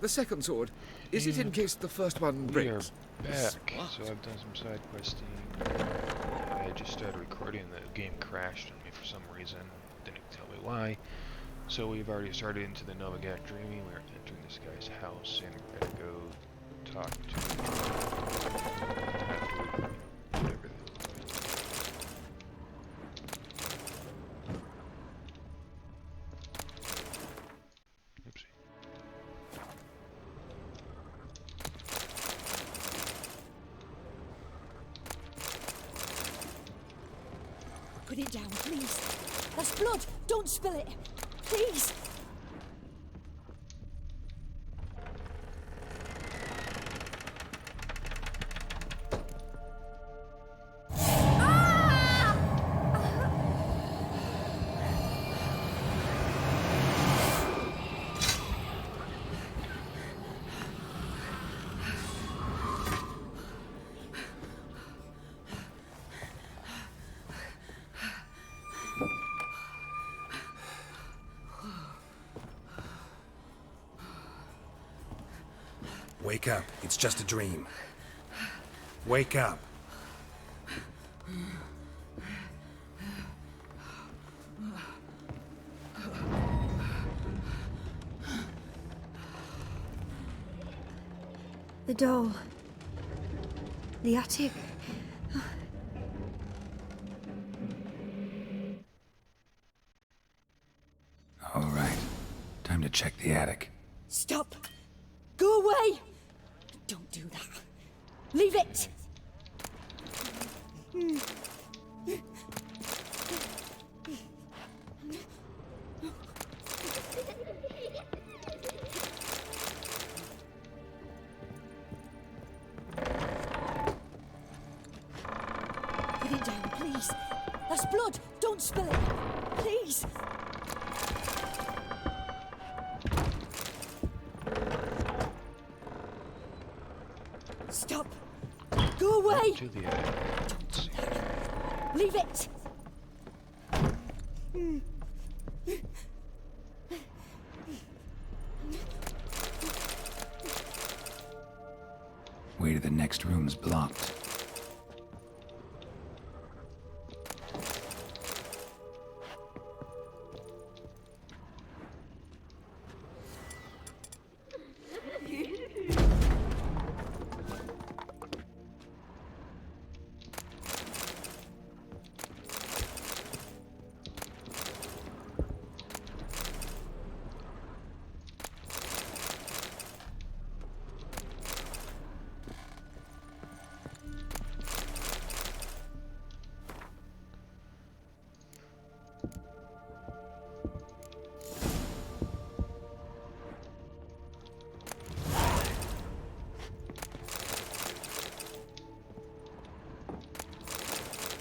The second sword, is it in case the first one We breaks? are back, so I've done some side questing. I just started recording, the game crashed on me for some reason. Didn't tell me why. So we've already started into the Novigard dreaming. We're entering this guy's house and we're gonna go talk to whatever. Oopsie. Put it down, please. That's blood. Don't spill it. Please. Wake up. It's just a dream. Wake up. The doll. The attic. All right. Time to check the attic. Stop. Go away. Don't do that. Leave it. Put it down, please. That's blood. Don't spill it. Please. Stop. Go away. To the attic. Don't do that. Leave it. Way to the next room's blocked.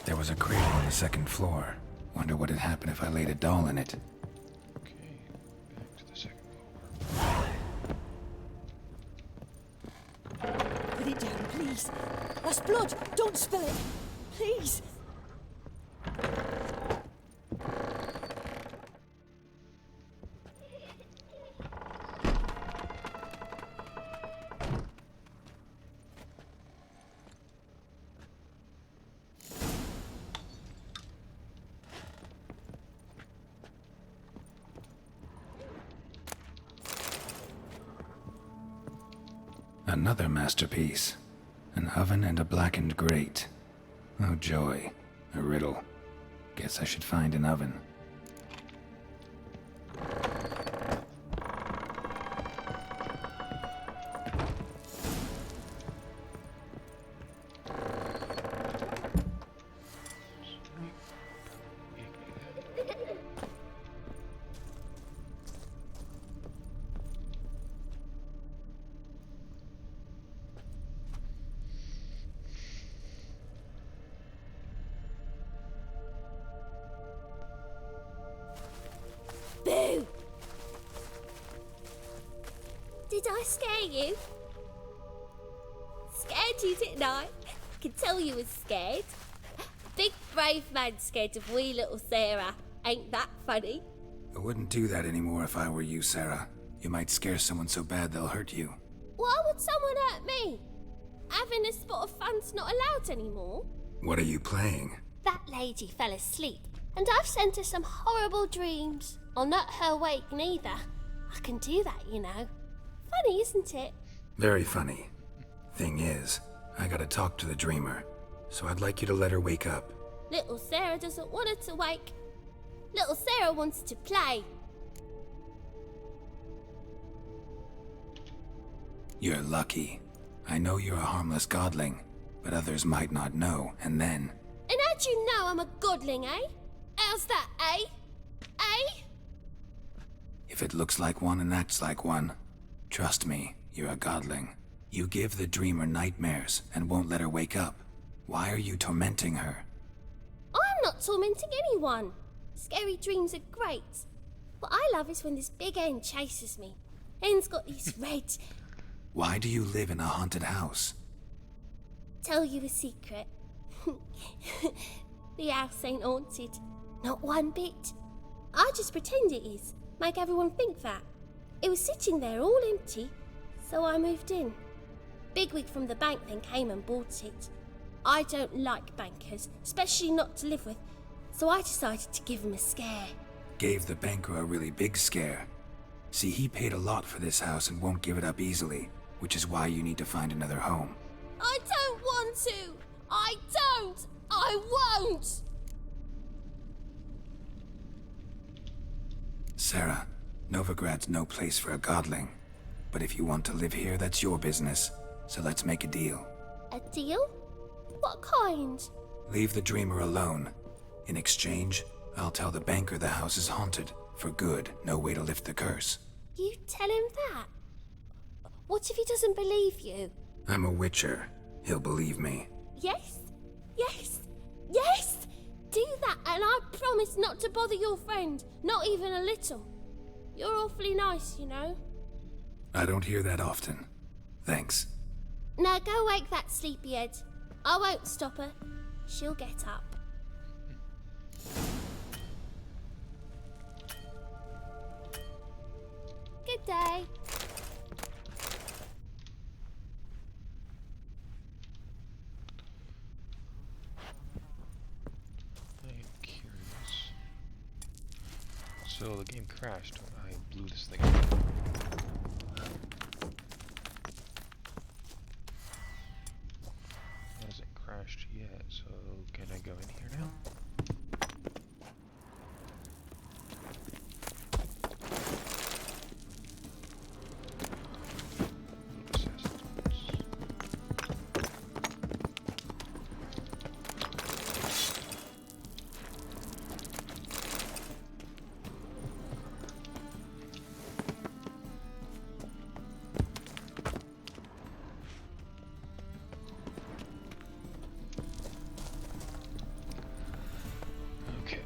There was a cradle on the second floor. Wonder what would happen if I laid a doll in it. Okay, back to the second floor. Put it down, please. That's blood. Don't spill it. Please. Another masterpiece. An oven and a blackened grate. Oh joy. A riddle. Guess I should find an oven. Boo! Did I scare you? Scared you, didn't I? I can tell you was scared. Big brave man scared of wee little Sarah. Ain't that funny? I wouldn't do that anymore if I were you, Sarah. You might scare someone so bad they'll hurt you. Why would someone hurt me? Having a spot of fun's not allowed anymore. What are you playing? That lady fell asleep, and I've sent her some horrible dreams. I'll not her awake neither. I can do that, you know. Funny, isn't it? Very funny. Thing is, I gotta talk to the dreamer, so I'd like you to let her wake up. Little Sarah doesn't want her to wake. Little Sarah wants to play. You're lucky. I know you're a harmless godling, but others might not know, and then... And how'd you know I'm a godling, eh? How's that, eh? Eh? If it looks like one and acts like one, trust me, you're a godling. You give the dreamer nightmares and won't let her wake up. Why are you tormenting her? I'm not tormenting anyone. Scary dreams are great. What I love is when this big hen chases me. Hen's got these red... Why do you live in a haunted house? Tell you a secret. The house ain't haunted. Not one bit. I just pretend it is. Make everyone think that. It was sitting there all empty, so I moved in. Bigwig from the bank then came and bought it. I don't like bankers, especially not to live with, so I decided to give him a scare. Gave the banker a really big scare. See, he paid a lot for this house and won't give it up easily, which is why you need to find another home. I don't want to! I don't! I won't! Sarah, Novigrad's no place for a godling. But if you want to live here, that's your business. So let's make a deal. A deal? What kind? Leave the dreamer alone. In exchange, I'll tell the banker the house is haunted. For good, no way to lift the curse. You tell him that? What if he doesn't believe you? I'm a witcher. He'll believe me. Yes? Yes? Yes! Do that and I promise not to bother your friend. Not even a little. You're awfully nice, you know. I don't hear that often. Thanks. Now go wake that sleepyhead. I won't stop her. She'll get up. Good day. I'm curious. So the game crashed when I blew this thing up. It hasn't crashed yet, so can I go in here now? Okay.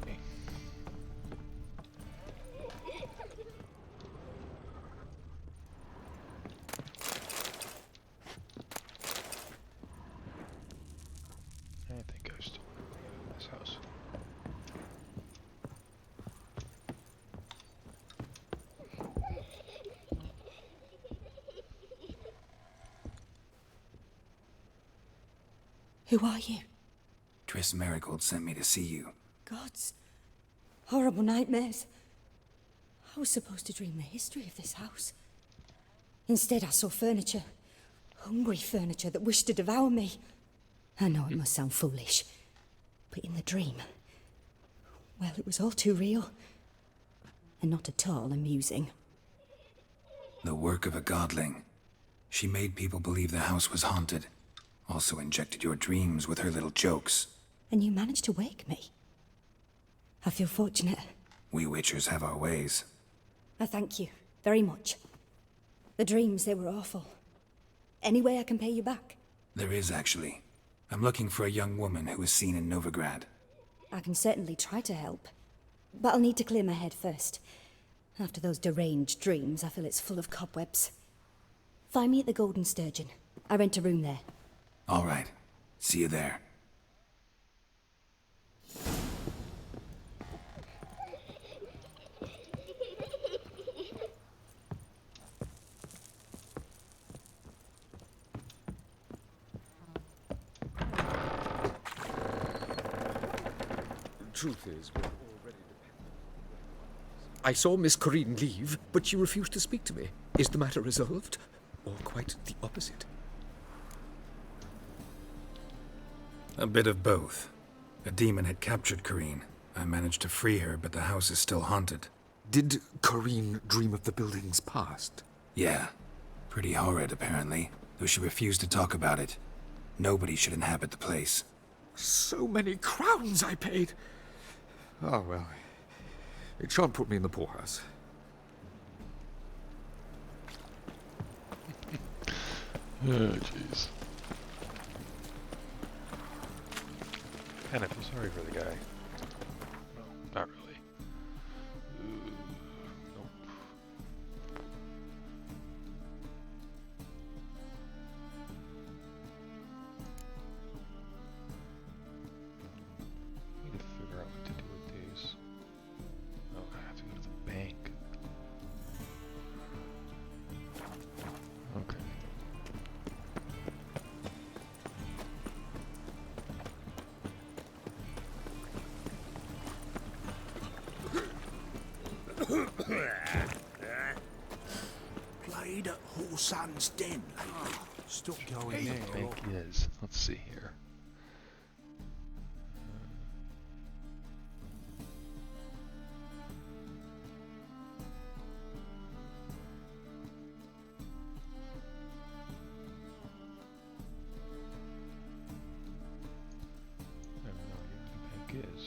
I think I still want to be out of this house. Who are you? Triss Marigold sent me to see you. Gods. Horrible nightmares. I was supposed to dream the history of this house. Instead, I saw furniture. Hungry furniture that wished to devour me. I know it must sound foolish, but in the dream, well, it was all too real. And not at all amusing. The work of a godling. She made people believe the house was haunted. Also injected your dreams with her little jokes. And you managed to wake me. I feel fortunate. We witchers have our ways. I thank you very much. The dreams, they were awful. Any way I can pay you back? There is, actually. I'm looking for a young woman who was seen in Novigard. I can certainly try to help. But I'll need to clear my head first. After those deranged dreams, I feel it's full of cobwebs. Find me at the Golden Sturgeon. I rent a room there. All right. See you there. truth is, we're already dependent. I saw Miss Corinne leave, but she refused to speak to me. Is the matter resolved? Or quite the opposite? A bit of both. A demon had captured Corinne. I managed to free her, but the house is still haunted. Did Corinne dream of the building's past? Yeah. Pretty horrid, apparently, though she refused to talk about it. Nobody should inhabit the place. So many crowns I paid. Oh, well. It shan't put me in the poorhouse. Oh, jeez. Kind of feel sorry for the guy. No, not really. Nope. Need to figure out what to do with these. Oh, I have to go to the bank. Okay. Played at Horsan's Den lately. Stop going there. Bank is. Let's see here. I have no idea where the bank is.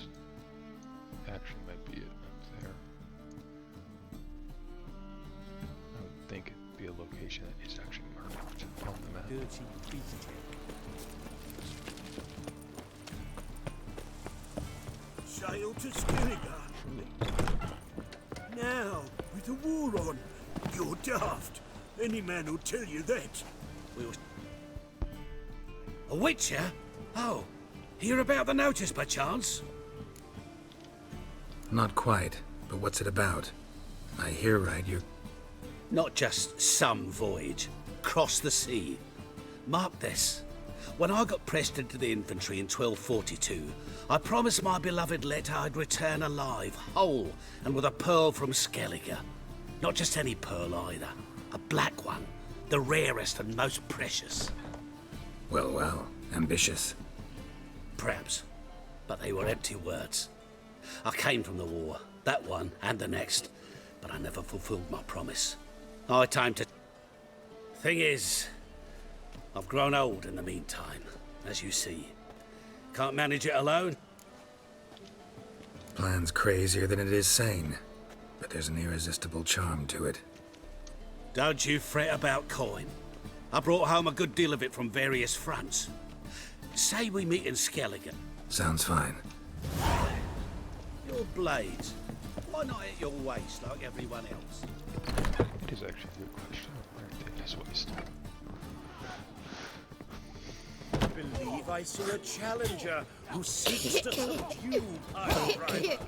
Actually, might be it up there. I would think it'd be a location that is actually marked on the map. Dirty beast. Sail to Skilligar. Now, with the war on, you're daft. Any man will tell you that. A witcher? Oh, hear about the notice by chance? Not quite, but what's it about? I hear right, you're... Not just some voyage. Cross the sea. Mark this. When I got pressed into the infantry in 1242, I promised my beloved Let I'd return alive, whole, and with a pearl from Skellige. Not just any pearl either. A black one. The rarest and most precious. Well, well, ambitious. Perhaps. But they were empty words. I came from the war, that one and the next, but I never fulfilled my promise. I time to... Thing is, I've grown old in the meantime, as you see. Can't manage it alone. Plan's crazier than it is sane, but there's an irresistible charm to it. Don't you fret about coin. I brought home a good deal of it from various fronts. Say we meet in Skellige. Sounds fine. Your blades, why not at your waist like everyone else? It is actually a good question. Where did his waist? Believe I see a challenger who seeks to hunt you, pile driver.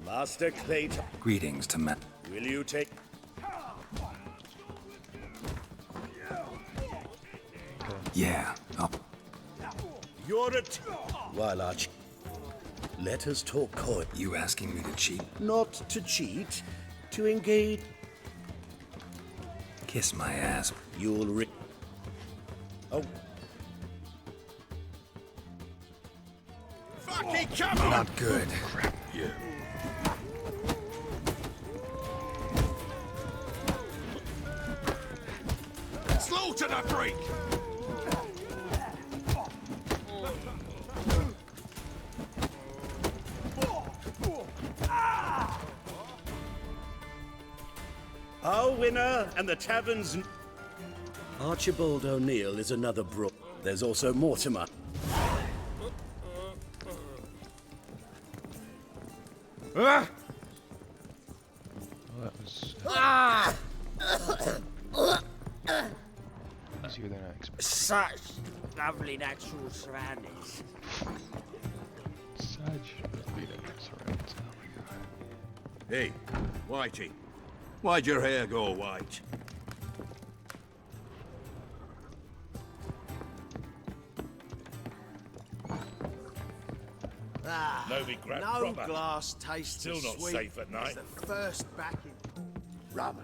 Master Clayton, Greetings to men. will you take... Yeah, You're a... While I... Let us talk coin. you asking me to cheat? Not to cheat, to engage. Kiss my ass. You'll Oh. Fucking come on! Not good. Yeah. Slaughter the freak! Our winner and the tavern's... Archibald O'Neill is another brook. There's also Mortimer. Well, that was easier than I expected. Such lovely natural surroundings. Such lovely natural surroundings. Oh my god. Hey, Whitey. Why'd your hair go white? Novigard no proper. glass tastes Still as not sweet safe at as night. the first back in... Rum.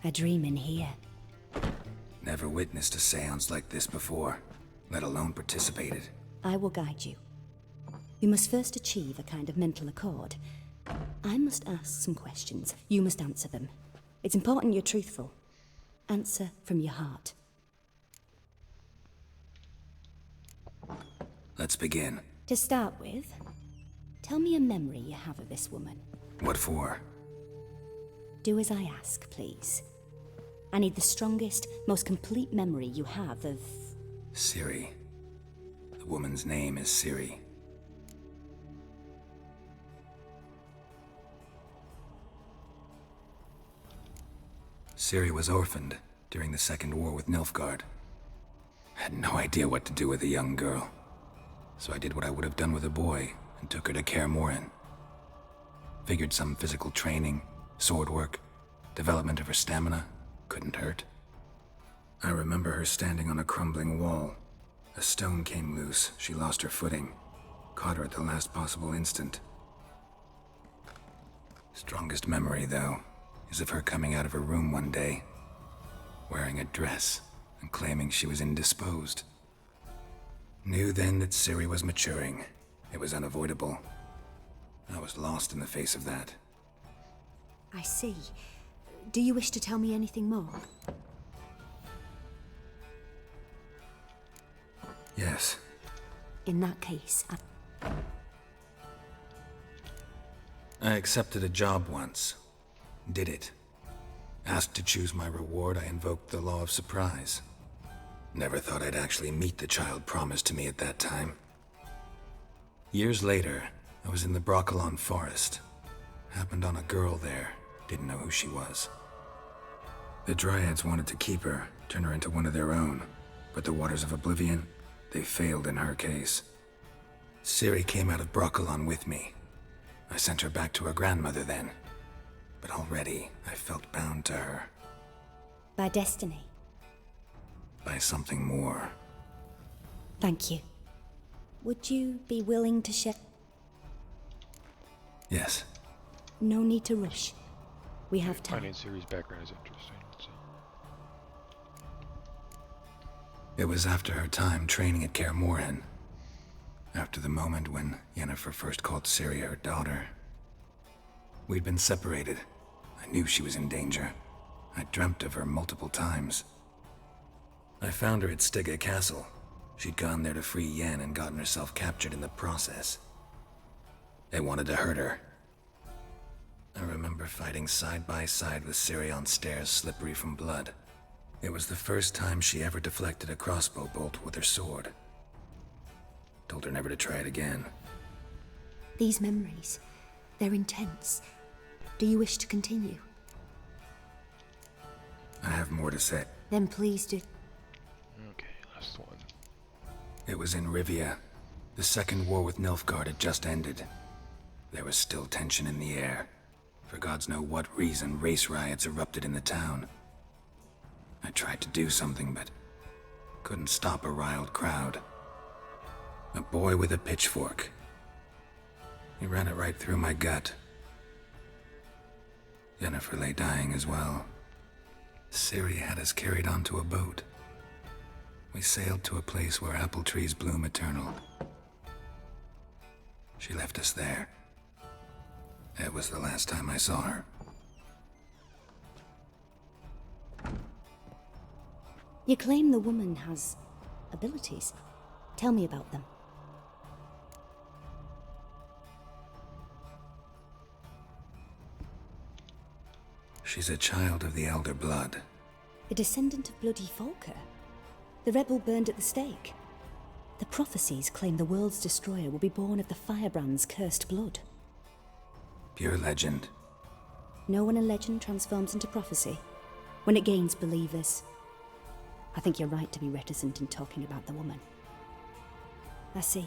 A dream in here. Never witnessed a seance like this before, let alone participated. I will guide you. You must first achieve a kind of mental accord. I must ask some questions. You must answer them. It's important you're truthful. Answer from your heart. Let's begin. To start with, tell me a memory you have of this woman. What for? Do as I ask, please. I need the strongest, most complete memory you have of... Ciri. The woman's name is Ciri. Ciri was orphaned during the Second War with Nilfgaard. Had no idea what to do with a young girl. So I did what I would have done with a boy and took her to Kaer Morhen. Figured some physical training, sword work, development of her stamina couldn't hurt. I remember her standing on a crumbling wall. A stone came loose, she lost her footing. Caught her at the last possible instant. Strongest memory, though, is of her coming out of her room one day, wearing a dress and claiming she was indisposed. Knew then that Ciri was maturing. It was unavoidable. I was lost in the face of that. I see. Do you wish to tell me anything more? Yes. In that case, I accepted a job once. Did it. Asked to choose my reward, I invoked the law of surprise. Never thought I'd actually meet the child promised to me at that time. Years later, I was in the Broccolon forest. Happened on a girl there. Didn't know who she was. The Dryads wanted to keep her, turn her into one of their own. But the Waters of Oblivion, they failed in her case. Ciri came out of Broccolon with me. I sent her back to her grandmother then. But already, I felt bound to her. By destiny. By something more. Thank you. Would you be willing to share? Yes. No need to rush. We have time. Finding Ciri's background is interesting. So. It was after her time training at Kaer Morhen. After the moment when Yennefer first called Ciri her daughter. We'd been separated. I knew she was in danger. I dreamt of her multiple times. I found her at Stygga Castle. She'd gone there to free Yen and gotten herself captured in the process. They wanted to hurt her. I remember fighting side by side with Ciri on stairs slippery from blood. It was the first time she ever deflected a crossbow bolt with her sword. Told her never to try it again. these memories, they're intense. Do you wish to continue? I have more to say. Then please do. Okay, last one. It was in Rivia. The second war with Nilfgaard had just ended. There was still tension in the air. For gods know what reason, race riots erupted in the town. I tried to do something, but couldn't stop a riled crowd. A boy with a pitchfork. He ran it right through my gut. Yennefer lay dying as well. Ciri had us carried onto a boat. We sailed to a place where apple trees bloom eternal. She left us there. That was the last time I saw her. You claim the woman has abilities. Tell me about them. She's a child of the Elder Blood. A descendant of bloody Volker. The rebel burned at the stake. The prophecies claim the world's destroyer will be born of the firebrand's cursed blood. Pure legend. Know when a legend transforms into prophecy? When it gains believers. I think you're right to be reticent in talking about the woman. I see.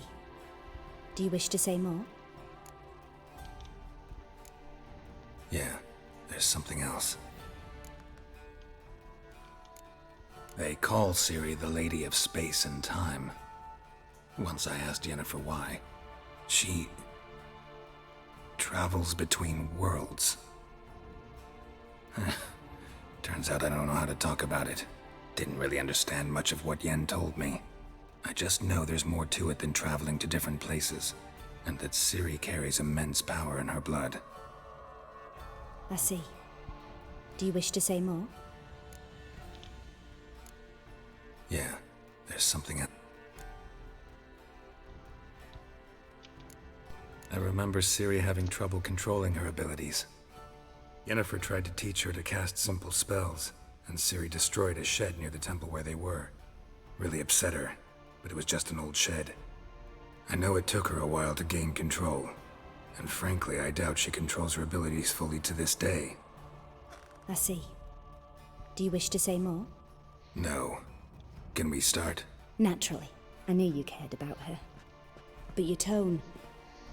Do you wish to say more? Yeah, there's something else. They call Ciri the Lady of Space and Time. Once I asked Yennefer why. She travels between worlds. Turns out I don't know how to talk about it. Didn't really understand much of what Yen told me. I just know there's more to it than traveling to different places, and that Ciri carries immense power in her blood. I see. Do you wish to say more? Yeah, there's something else. I remember Ciri having trouble controlling her abilities. Yennefer tried to teach her to cast simple spells, and Ciri destroyed a shed near the temple where they were. Really upset her, but it was just an old shed. I know it took her a while to gain control, and frankly, I doubt she controls her abilities fully to this day. I see. Do you wish to say more? No. Can we start? Naturally. I knew you cared about her. But your tone,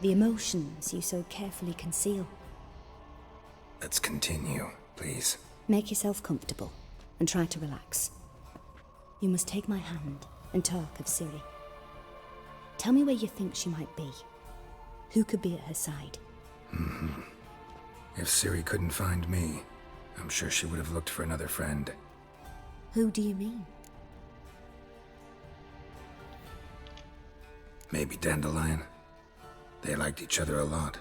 the emotions you so carefully conceal. Let's continue, please. Make yourself comfortable and try to relax. You must take my hand and talk of Ciri. Tell me where you think she might be. Who could be at her side? If Ciri couldn't find me, I'm sure she would have looked for another friend. Who do you mean? Maybe Dandelion. They liked each other a lot.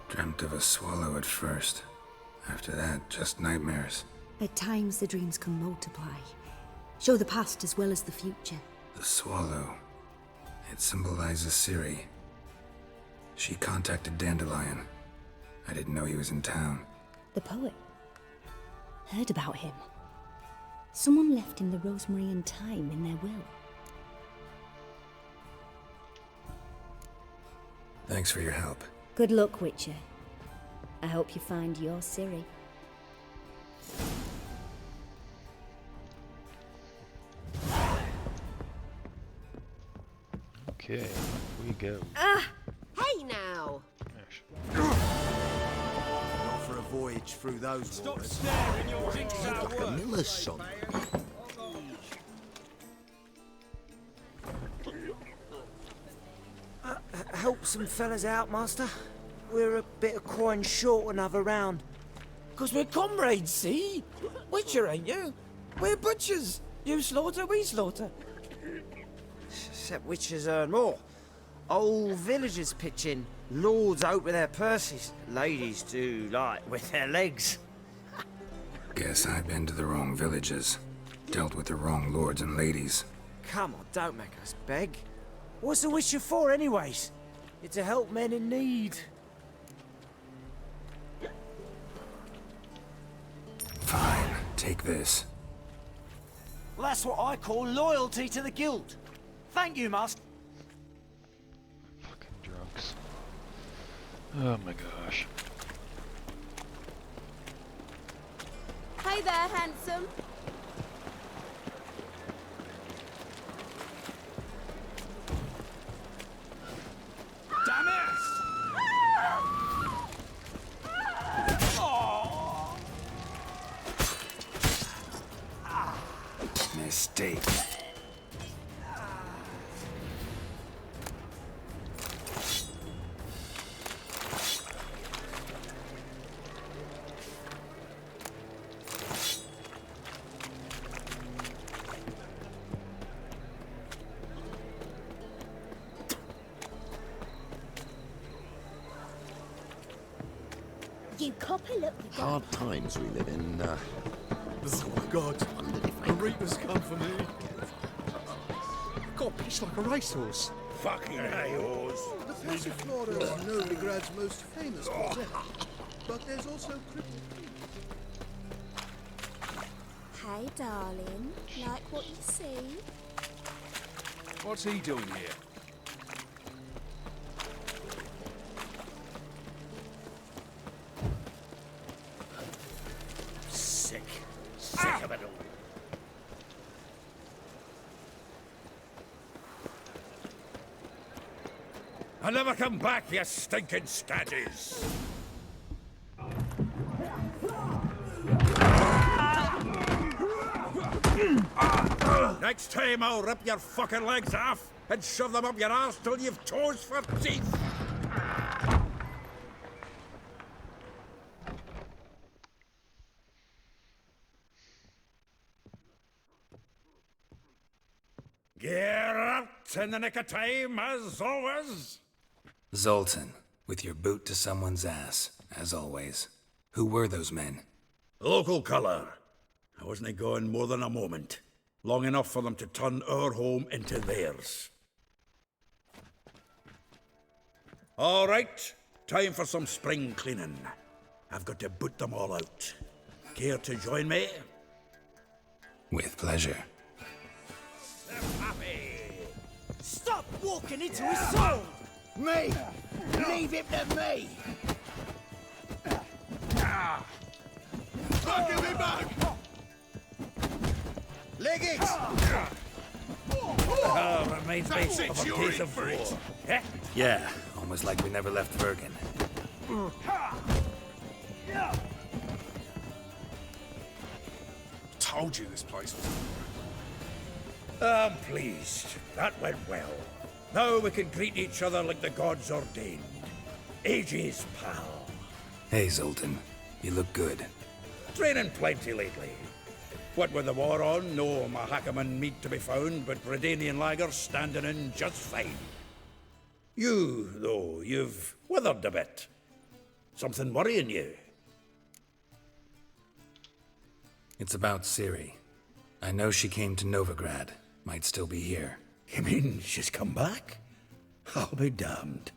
Dreamt of a swallow at first. After that, just nightmares. At times the dreams can multiply. Show the past as well as the future. The swallow. It symbolizes Ciri. She contacted Dandelion. I didn't know he was in town. The poet. Heard about him. Someone left him the rosemary and thyme in their will. Thanks for your help. Good luck, Witcher. I hope you find your Ciri. Okay, off we go. Hey now! Gosh. Not for a voyage through those waters. staring your dicks out Like a miller's son. Help some fellas out, master. We're a bit of coin short another round. 'Cause we're comrades, see? Witcher, ain't you? We're butchers. You slaughter, we slaughter. Except witches earn more. Old villagers pitch in. Lords open their purses. Ladies do like with their legs. Guess I've been to the wrong villages. Dealt with the wrong lords and ladies. Come on, don't make us beg. What's a witcher for, anyways? It's to help men in need. Fine. Take this. Well, that's what I call loyalty to the guild. Thank you, Master. Fucking drunks. Oh my gosh. Hey there, handsome. Damn it! Mistake. You copper look. Hard times we live in. Oh my god, the Reapers come for me. God, piss like a racehorse. Fucking hay-horse. The Passiflora is Novigrad's most famous quartet, but there's also Hey, darling. Like what you see? What's he doing here? Sick. Sick of it all. I'll never come back, you stinking scadges! Next time I'll rip your fucking legs off and shove them up your arse till you've toes for teeth! Get out in the nick of time, as always! Zoltan, with your boot to someone's ass, as always. Who were those men? Local colour. I wasn't gone more than a moment. Long enough for them to turn our home into theirs. All right, time for some spring cleaning. I've got to boot them all out. Care to join me? With pleasure. Stop walking into his soul! Me! Leave him to me! Give me back! Leg it! Reminds me of a piece of war. Eh? Yeah, almost like we never left Bergen. Told you this place was... I'm pleased. That went well. Now we can greet each other like the gods ordained. Ages, pal. Hey, Zoltan. You look good. Training plenty lately. What with the war on, no Mahakaman meat to be found, but Redanian lagers standing in just fine. You, though, you've withered a bit. Something worrying you? It's about Ciri. I know she came to Novigard. Might still be here. You mean she's come back? I'll be damned.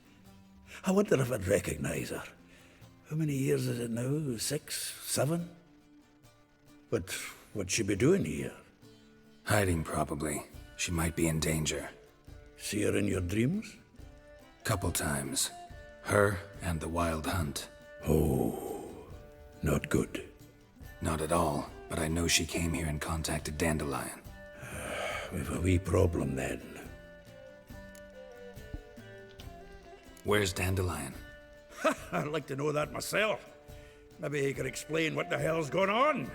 I wonder if I'd recognize her. How many years is it now? 6, 7? But what'd she be doing here? Hiding, probably. She might be in danger. See her in your dreams? Couple times. Her and the Wild Hunt. Oh, not good. Not at all, but I know she came here and contacted Dandelion. We've a wee problem then. Where's Dandelion? I'd like to know that myself. Maybe he could explain what the hell's going on.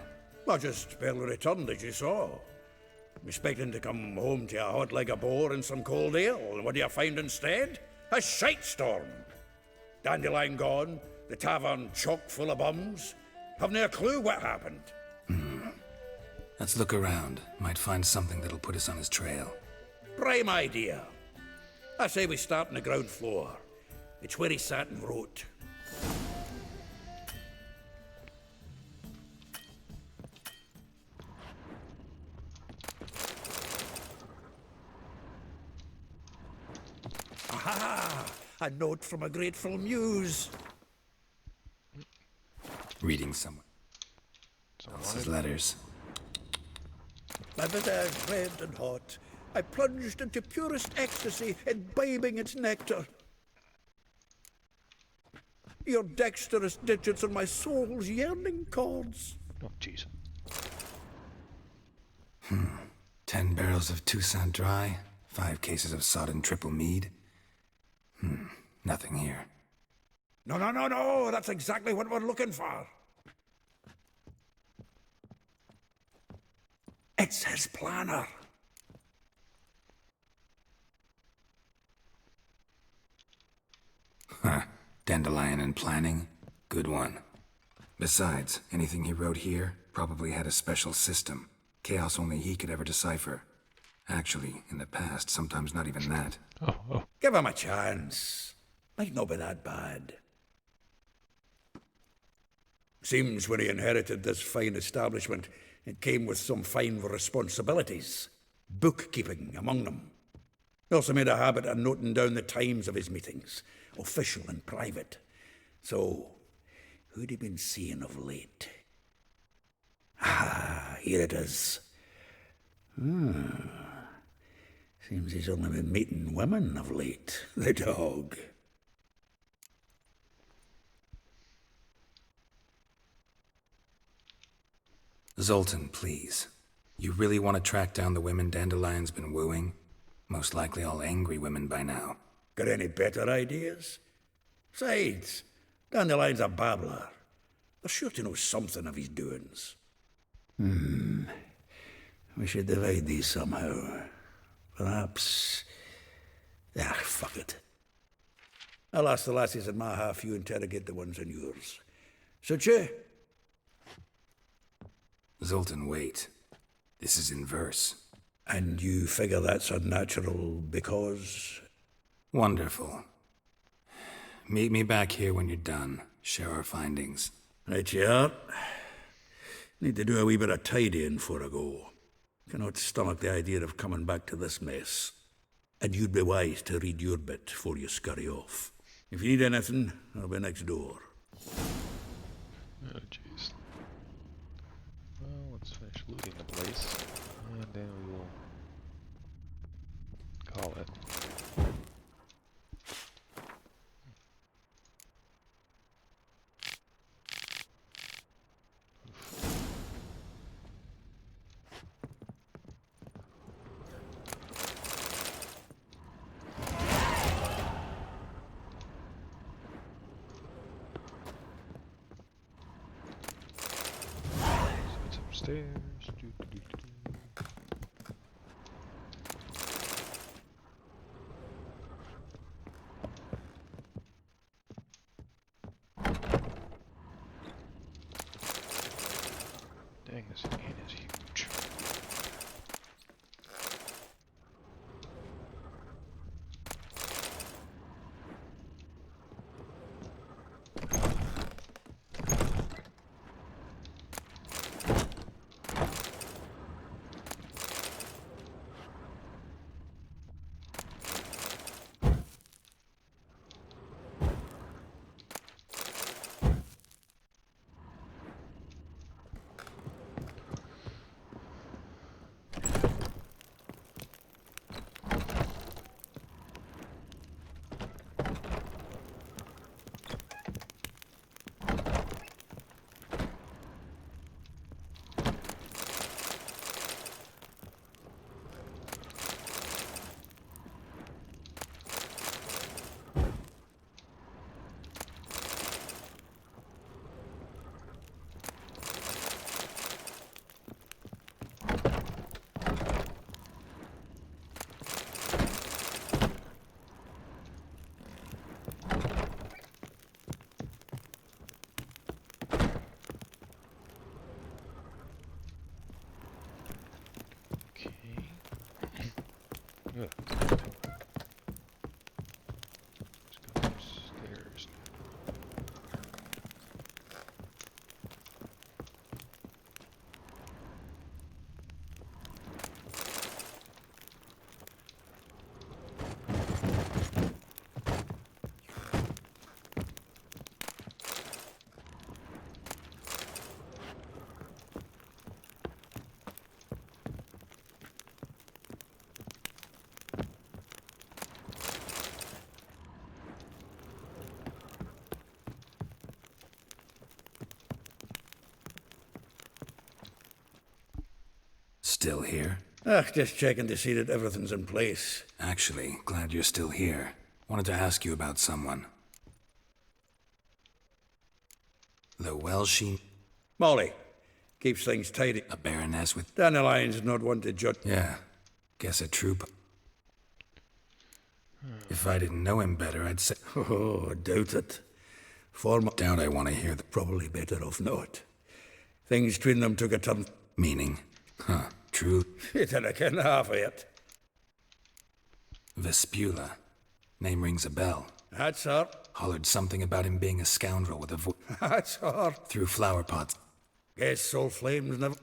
I just barely returned, as you saw. I'm expecting to come home to a hot like a boar and some cold ale, and what do you find instead? A shite storm. Dandelion gone, the tavern chock full of bums. Haven't a clue what happened. Let's look around. Might find something that'll put us on his trail. Prime idea. I say we start on the ground floor. It's where he sat and wrote. Aha! A note from a grateful muse. Reading someone Alice's letters. My bitter, red and hot, I plunged into purest ecstasy, imbibing its nectar. Your dexterous digits on my soul's yearning chords. Oh, jeez. 10 barrels of Toussaint Dry, 5 cases of sodden triple mead. Nothing here. No, that's exactly what we're looking for. It's his planner. Huh. Dandelion and planning? Good one. Besides, anything he wrote here probably had a special system. Chaos only he could ever decipher. Actually, in the past, sometimes not even that. Oh. Give him a chance. Might not be that bad. Seems when he inherited this fine establishment, it came with some fine responsibilities. Bookkeeping among them. He also made a habit of noting down the times of his meetings, official and private. So, who'd he been seeing of late? Here it is. Seems he's only been meeting women of late, the dog. Zoltan, please. You really want to track down the women Dandelion's been wooing? Most likely all angry women by now. Got any better ideas? Besides, Dandelion's a babbler. They're sure to know something of his doings. We should divide these somehow. Perhaps... fuck it. I'll ask the lassies in my half, you interrogate the ones in yours. Suit you? Zoltan, wait. This is in verse. And you figure that's unnatural because... Wonderful. Meet me back here when you're done. Share our findings. Right you are. Need to do a wee bit of tidying before I go. Cannot stomach the idea of coming back to this mess. And you'd be wise to read your bit before you scurry off. If you need anything, I'll be next door. Oh, jeez. Well, let's finish looting the place, and then we will call it. Upstairs. Dang, this inn is huge. Let's go upstairs. Still here? Just checking to see that everything's in place. Actually, glad you're still here. Wanted to ask you about someone. The Welshie... Molly. Keeps things tidy. A baroness with... Dandelion's not one to judge. Yeah. Guess a troop. If I didn't know him better, I'd say... Oh, doubt it. Former... Doubt I want to hear the... Probably better off not. Things between them took a turn. Meaning? Huh, true. You didn't ken half of it. Vespula. Name rings a bell. That's her. Hollered something about him being a scoundrel with a voice. That's her. Threw flower pots. Guess soul flames never...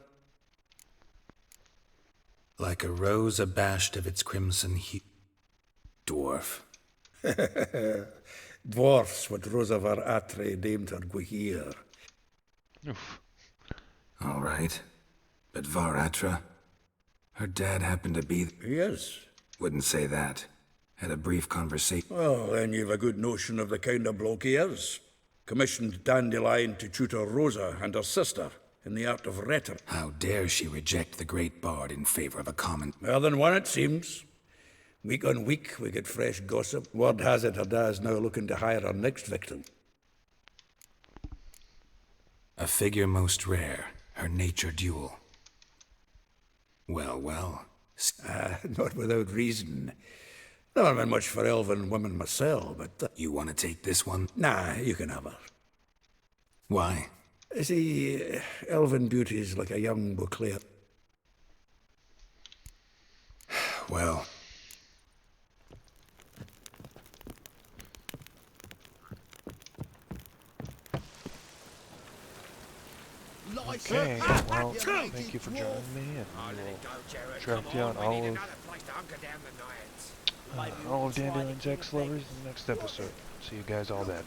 Like a rose abashed of its crimson hue. Dwarf. Dwarfs what Rosavar Atre named her Gwahir. Oof. All right. But Varatra? Her dad happened to be... Yes. Wouldn't say that. Had a brief conversation. Well, then you've a good notion of the kind of bloke he is. Commissioned Dandelion to tutor Rosa and her sister in the art of rhetoric. How dare she reject the great bard in favor of a common... More than one, it seems. Week on week, we get fresh gossip. Word has it her dad's now looking to hire her next victim. A figure most rare. Her nature dual. Well, well. Not without reason. Never been much for elven women myself, but... You want to take this one? Nah, you can have her. Why? See, elven beauty's like a young Beauclair. Well... Okay, well, thank you for joining me, and we'll track down all of Dandelion's ex-lovers in the next episode. See you guys all then.